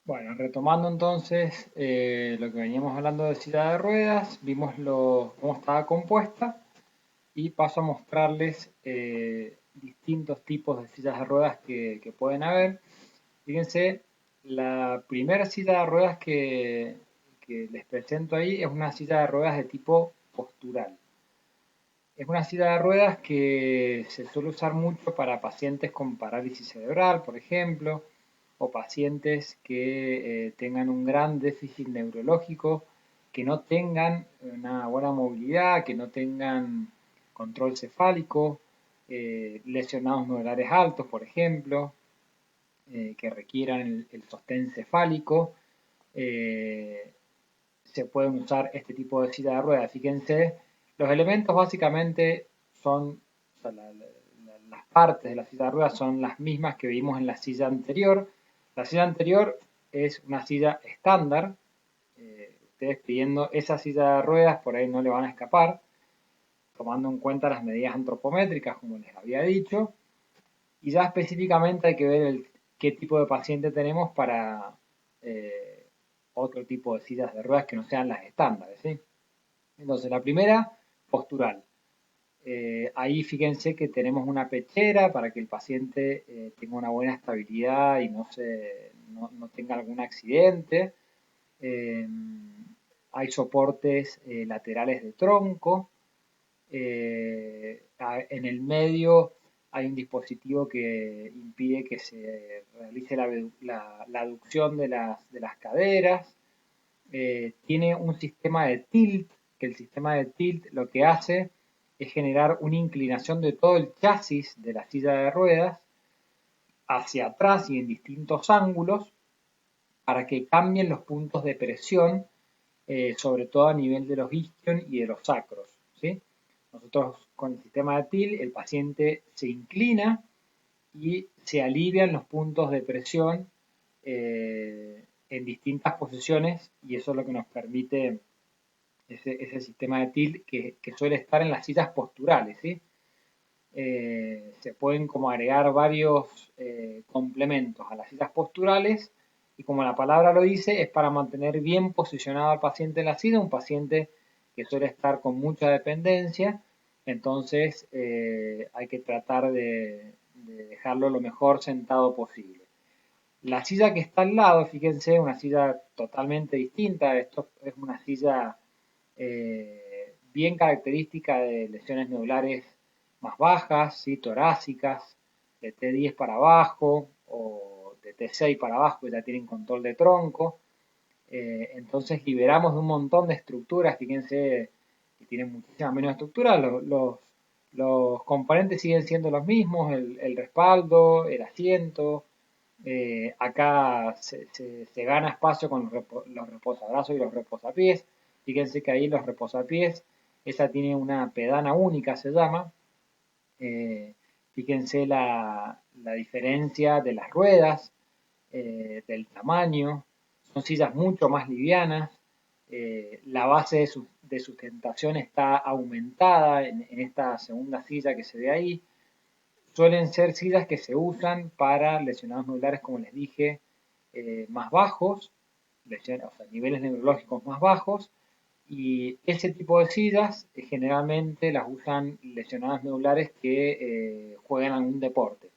Bueno, retomando entonces lo que veníamos hablando de silla de ruedas, vimos cómo estaba compuesta y paso a mostrarles distintos tipos de sillas de ruedas que pueden haber. Fíjense, la primera silla de ruedas que les presento ahí es una silla de ruedas de tipo postural. Es una silla de ruedas que se suele usar mucho para pacientes con parálisis cerebral, por ejemplo, o pacientes que tengan un gran déficit neurológico, que no tengan una buena movilidad, que no tengan control cefálico, lesionados nodulares altos, por ejemplo, que requieran el sostén cefálico. eh, Se pueden usar este tipo de silla de ruedas. Fíjense, los elementos básicamente son, o sea, las partes de la silla de ruedas son las mismas que vimos en la silla anterior. La silla anterior es una silla estándar. Ustedes pidiendo esa silla de ruedas por ahí no le van a escapar, tomando en cuenta las medidas antropométricas, como les había dicho. Y ya específicamente hay que ver qué tipo de paciente tenemos para eh, otro tipo de sillas de ruedas que no sean las estándares, ¿sí? Entonces, la primera, postural. Ahí fíjense que tenemos una pechera para que el paciente tenga una buena estabilidad y no tenga algún accidente. Eh, Hay soportes laterales de tronco. En el medio hay un dispositivo que impide que se realice la aducción de las caderas. Tiene un sistema de tilt, que el sistema de tilt lo que hace es generar una inclinación de todo el chasis de la silla de ruedas hacia atrás y en distintos ángulos para que cambien los puntos de presión, sobre todo a nivel de los isquion y de los sacros, ¿sí? Nosotros con el sistema de TIL, el paciente se inclina y se alivian los puntos de presión en distintas posiciones y eso es lo que nos permite ese sistema de TIL que suele estar en las sillas posturales, ¿sí? Se pueden como agregar varios complementos a las sillas posturales y como la palabra lo dice, es para mantener bien posicionado al paciente en la silla, un paciente que suele estar con mucha dependencia, entonces hay que tratar de dejarlo lo mejor sentado posible. La silla que está al lado, fíjense, una silla totalmente distinta, esto es una silla bien característica de lesiones nodulares más bajas, ¿sí? Torácicas, de T10 para abajo o de T6 para abajo, que ya tienen control de tronco. Entonces liberamos de un montón de estructuras, fíjense que tienen muchísima menos estructura, los componentes siguen siendo los mismos, el respaldo, el asiento. Acá se gana espacio con los reposabrazos y los reposapiés. Fíjense que ahí los reposapiés, esa tiene una pedana única, se llama. Eh, Fíjense la diferencia de las ruedas, del tamaño. Son sillas mucho más livianas. La base de sustentación está aumentada en esta segunda silla que se ve ahí. Suelen ser sillas que se usan para lesionados nodulares, como les dije, más bajos, o sea, niveles neurológicos más bajos, y ese tipo de sillas generalmente las usan lesionados nodulares que juegan algún deporte.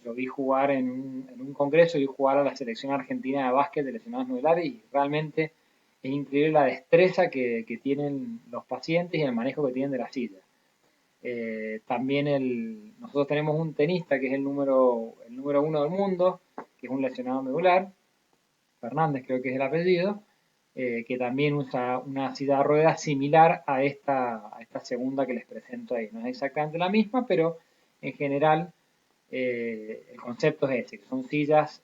Yo vi jugar en un congreso, vi jugar a la selección argentina de básquet de lesionados nodulares y realmente es increíble la destreza que tienen los pacientes y el manejo que tienen de la silla. También nosotros tenemos un tenista que es el número uno del mundo, que es un lesionado medular, Fernández creo que es el apellido, que también usa una silla de ruedas similar a esta segunda que les presento ahí. No es exactamente la misma, pero en general el concepto es ese, que son sillas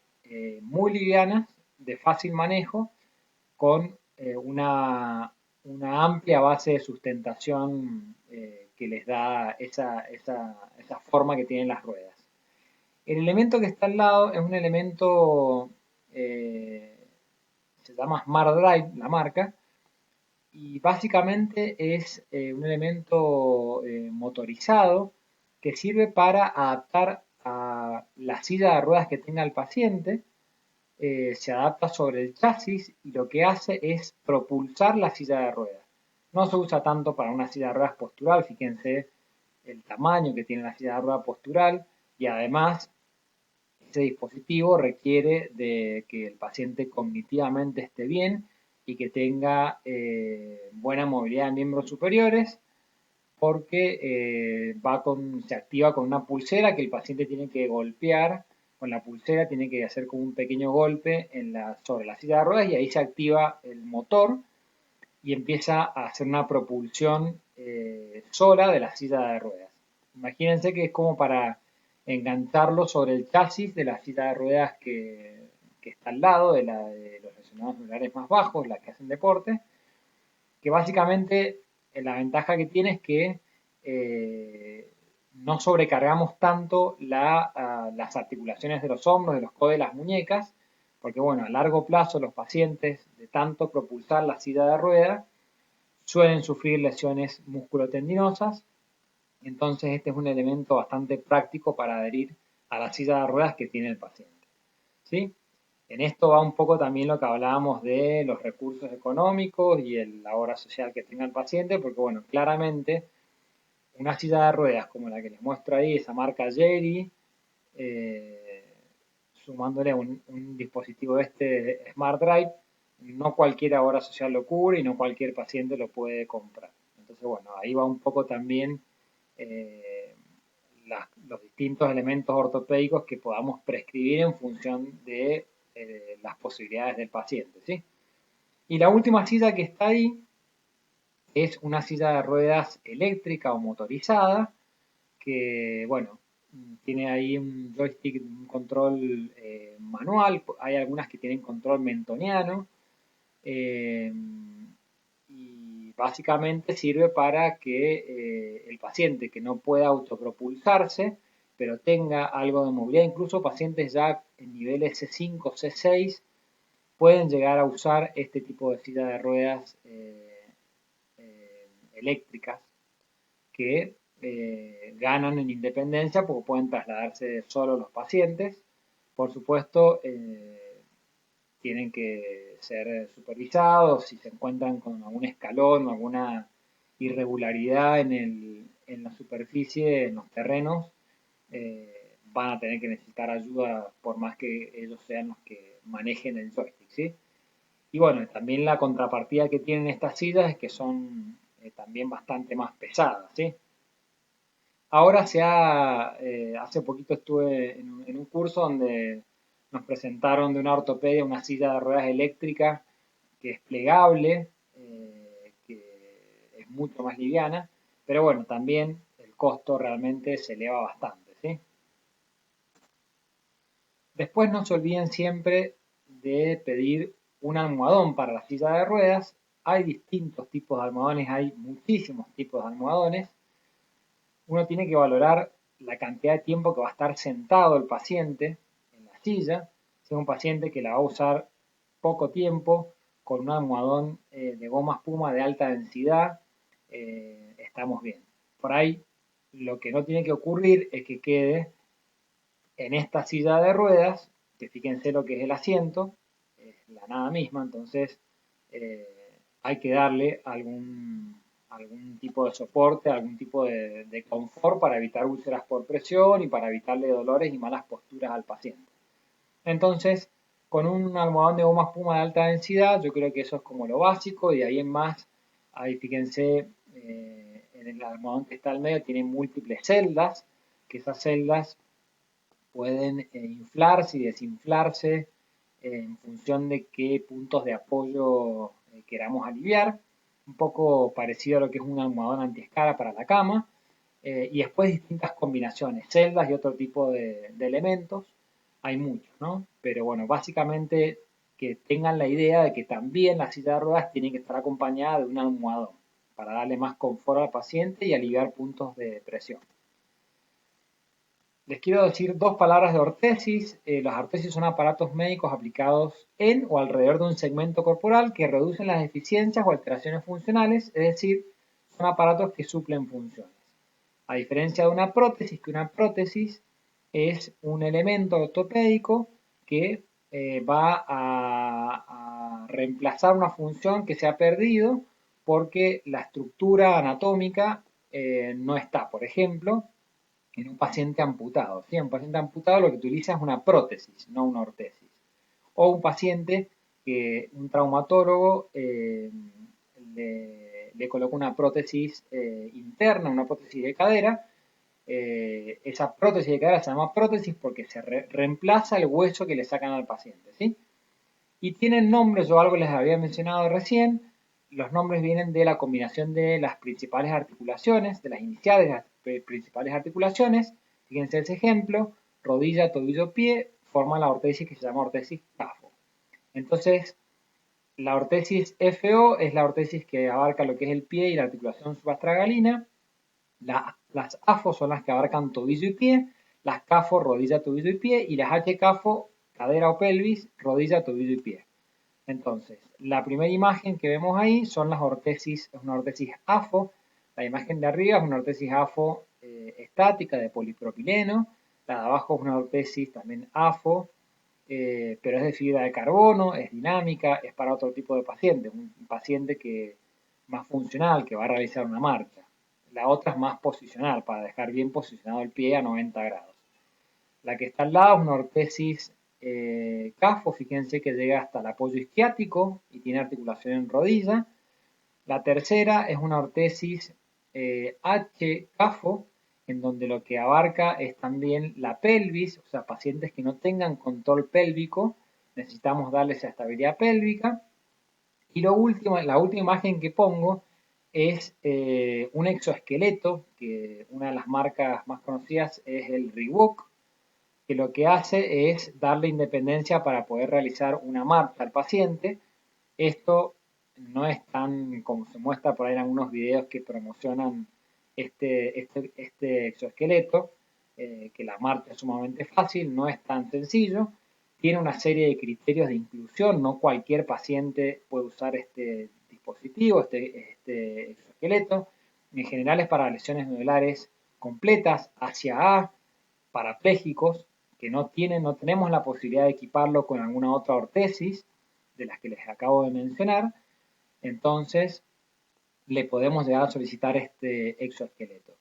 muy livianas, de fácil manejo, con una amplia base de sustentación que les da esa forma que tienen las ruedas. El elemento que está al lado es un elemento, se llama Smart Drive, la marca, y básicamente es un elemento motorizado que sirve para adaptar a la silla de ruedas que tenga el paciente se adapta sobre el chasis y lo que hace es propulsar la silla de ruedas. No se usa tanto para una silla de ruedas postural, fíjense el tamaño que tiene la silla de ruedas postural y además ese dispositivo requiere de que el paciente cognitivamente esté bien y que tenga buena movilidad de miembros superiores porque se activa con una pulsera que el paciente tiene que golpear con la pulsera, tiene que hacer como un pequeño golpe sobre la silla de ruedas y ahí se activa el motor y empieza a hacer una propulsión sola de la silla de ruedas. Imagínense que es como para engancharlo sobre el chasis de la silla de ruedas que está al lado de los lesionados lugares más bajos, las que hacen deporte, que básicamente la ventaja que tiene es que no sobrecargamos tanto las articulaciones de los hombros, de los codos, de las muñecas, porque bueno, a largo plazo los pacientes de tanto propulsar la silla de ruedas suelen sufrir lesiones musculotendinosas, entonces este es un elemento bastante práctico para adherir a la silla de ruedas que tiene el paciente. ¿Sí? En esto va un poco también lo que hablábamos de los recursos económicos y la obra social que tenga el paciente, porque bueno, claramente una silla de ruedas como la que les muestro ahí, esa marca Jerry, sumándole un dispositivo Smart Drive, no cualquier obra social lo cubre y no cualquier paciente lo puede comprar. Entonces, bueno, ahí va un poco también eh, los distintos elementos ortopédicos que podamos prescribir en función de las posibilidades del paciente, ¿sí? Y la última silla que está ahí es una silla de ruedas eléctrica o motorizada que, bueno, tiene ahí un joystick, un control manual, hay algunas que tienen control mentoniano, eh, y básicamente sirve para que el paciente que no pueda autopropulsarse, pero tenga algo de movilidad, incluso pacientes ya en niveles C5, C6, pueden llegar a usar este tipo de silla de ruedas eléctricas que ganan en independencia porque pueden trasladarse solo los pacientes. Por supuesto, tienen que ser supervisados si se encuentran con algún escalón o alguna irregularidad en la superficie, en los terrenos, van a tener que necesitar ayuda por más que ellos sean los que manejen el joystick, ¿sí? Y bueno, también la contrapartida que tienen estas sillas es que son también bastante más pesadas, ¿sí? Ahora hace poquito estuve en un curso donde nos presentaron de una ortopedia una silla de ruedas eléctrica que es plegable, que es mucho más liviana, pero bueno, también el costo realmente se eleva bastante, ¿sí? Después no se olviden siempre de pedir un almohadón para la silla de ruedas. Hay distintos tipos de almohadones, hay muchísimos tipos de almohadones. Uno tiene que valorar la cantidad de tiempo que va a estar sentado el paciente en la silla. Si es un paciente que la va a usar poco tiempo, con un almohadón de goma espuma de alta densidad, estamos bien. Por ahí, lo que no tiene que ocurrir es que quede en esta silla de ruedas, que fíjense lo que es el asiento, es la nada misma, entonces hay que darle algún tipo de soporte, algún tipo de confort para evitar úlceras por presión y para evitarle dolores y malas posturas al paciente. Entonces, con un almohadón de goma espuma de alta densidad, yo creo que eso es como lo básico, y de ahí en más, ahí fíjense, en el almohadón que está al medio tiene múltiples celdas, que esas celdas pueden inflarse y desinflarse en función de qué puntos de apoyo queramos aliviar, un poco parecido a lo que es un almohadón antiescara para la cama, y después distintas combinaciones, celdas y otro tipo de elementos, hay muchos, ¿no? Pero bueno, básicamente que tengan la idea de que también la silla de ruedas tiene que estar acompañada de un almohadón para darle más confort al paciente y aliviar puntos de presión. Les quiero decir dos palabras de ortesis. Las ortesis son aparatos médicos aplicados en o alrededor de un segmento corporal que reducen las deficiencias o alteraciones funcionales, es decir, son aparatos que suplen funciones. A diferencia de una prótesis, que una prótesis es un elemento ortopédico que va a reemplazar una función que se ha perdido porque la estructura anatómica no está. Por ejemplo, en un paciente amputado. ¿Sí? Un paciente amputado lo que utiliza es una prótesis, no una ortesis. O un paciente que un traumatólogo le coloca una prótesis interna, una prótesis de cadera. Esa prótesis de cadera se llama prótesis porque se reemplaza el hueso que le sacan al paciente. ¿Sí? Y tienen nombres, yo algo les había mencionado recién, los nombres vienen de la combinación de las principales articulaciones, de las iniciales de las principales articulaciones. Fíjense ese ejemplo, rodilla, tobillo, pie, forman la ortesis que se llama ortesis CAFO. Entonces, la ortesis FO es la ortesis que abarca lo que es el pie y la articulación subastragalina. Las AFO son las que abarcan tobillo y pie, las CAFO, rodilla, tobillo y pie, y las HCAFO, cadera o pelvis, rodilla, tobillo y pie. Entonces, la primera imagen que vemos ahí son las ortesis, es una ortesis AFO. La imagen de arriba es una ortesis AFO estática de polipropileno. La de abajo es una ortesis también AFO, pero es de fibra de carbono, es dinámica, es para otro tipo de paciente, un paciente que más funcional, que va a realizar una marcha. La otra es más posicional, para dejar bien posicionado el pie a 90 grados. La que está al lado es una ortesis CAFO, fíjense que llega hasta el apoyo isquiático y tiene articulación en rodilla. La tercera es una ortesis H-CAFO, en donde lo que abarca es también la pelvis, o sea, pacientes que no tengan control pélvico, necesitamos darles esa estabilidad pélvica. Y lo último, la última imagen que pongo es un exoesqueleto, que una de las marcas más conocidas es el Reebok, que lo que hace es darle independencia para poder realizar una marcha al paciente. Esto no es tan como se muestra por ahí en algunos videos que promocionan este exoesqueleto, que la marcha es sumamente fácil, no es tan sencillo, tiene una serie de criterios de inclusión, no cualquier paciente puede usar este dispositivo, este exoesqueleto, en general es para lesiones nodulares completas, hacia A, parapléjicos, que no tenemos la posibilidad de equiparlo con alguna otra ortesis de las que les acabo de mencionar, entonces le podemos llegar a solicitar este exoesqueleto.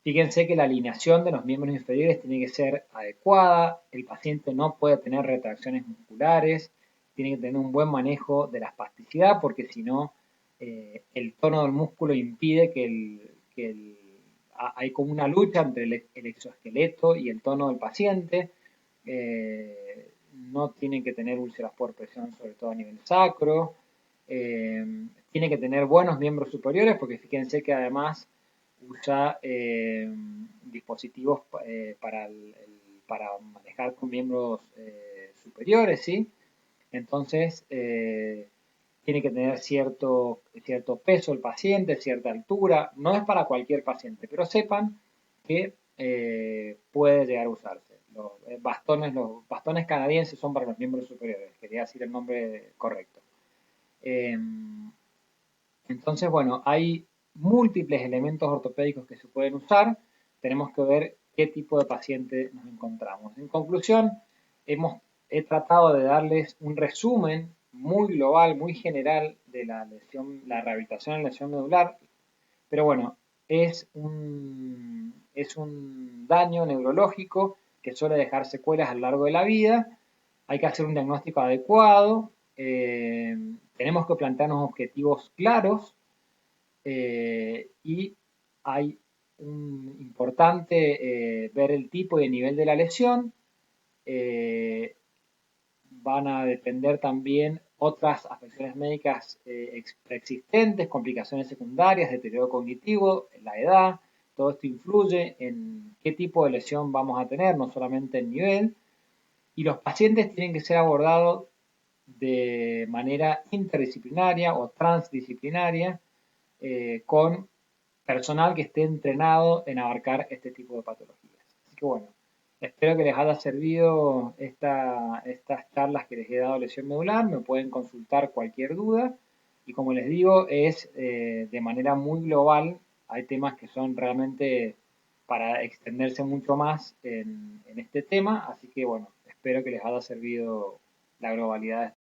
Fíjense que la alineación de los miembros inferiores tiene que ser adecuada, el paciente no puede tener retracciones musculares, tiene que tener un buen manejo de la espasticidad porque si no el tono del músculo impide hay como una lucha entre el exoesqueleto y el tono del paciente. No tienen que tener úlceras por presión, sobre todo a nivel sacro. Tiene que tener buenos miembros superiores, porque fíjense que además usa dispositivos para manejar con miembros superiores, ¿sí? Entonces, tiene que tener cierto peso el paciente, cierta altura. No es para cualquier paciente, pero sepan que puede llegar a usarse. Los bastones canadienses son para los miembros superiores. Quería decir el nombre correcto. Entonces, bueno, hay múltiples elementos ortopédicos que se pueden usar. Tenemos que ver qué tipo de paciente nos encontramos. En conclusión, he tratado de darles un resumen muy global, muy general de la lesión, la rehabilitación en lesión medular, pero bueno, es un daño neurológico que suele dejar secuelas a lo largo de la vida. Hay que hacer un diagnóstico adecuado. Tenemos que plantearnos objetivos claros y hay un importante ver el tipo y el nivel de la lesión. Eh, Van a depender también otras afecciones médicas preexistentes, complicaciones secundarias, deterioro cognitivo, la edad. Todo esto influye en qué tipo de lesión vamos a tener, no solamente el nivel. Y los pacientes tienen que ser abordados de manera interdisciplinaria o transdisciplinaria con personal que esté entrenado en abarcar este tipo de patologías. Así que bueno, espero que les haya servido estas charlas que les he dado a lesión medular. Me pueden consultar cualquier duda. Y como les digo, es de manera muy global. Hay temas que son realmente para extenderse mucho más en este tema. Así que bueno, espero que les haya servido la globalidad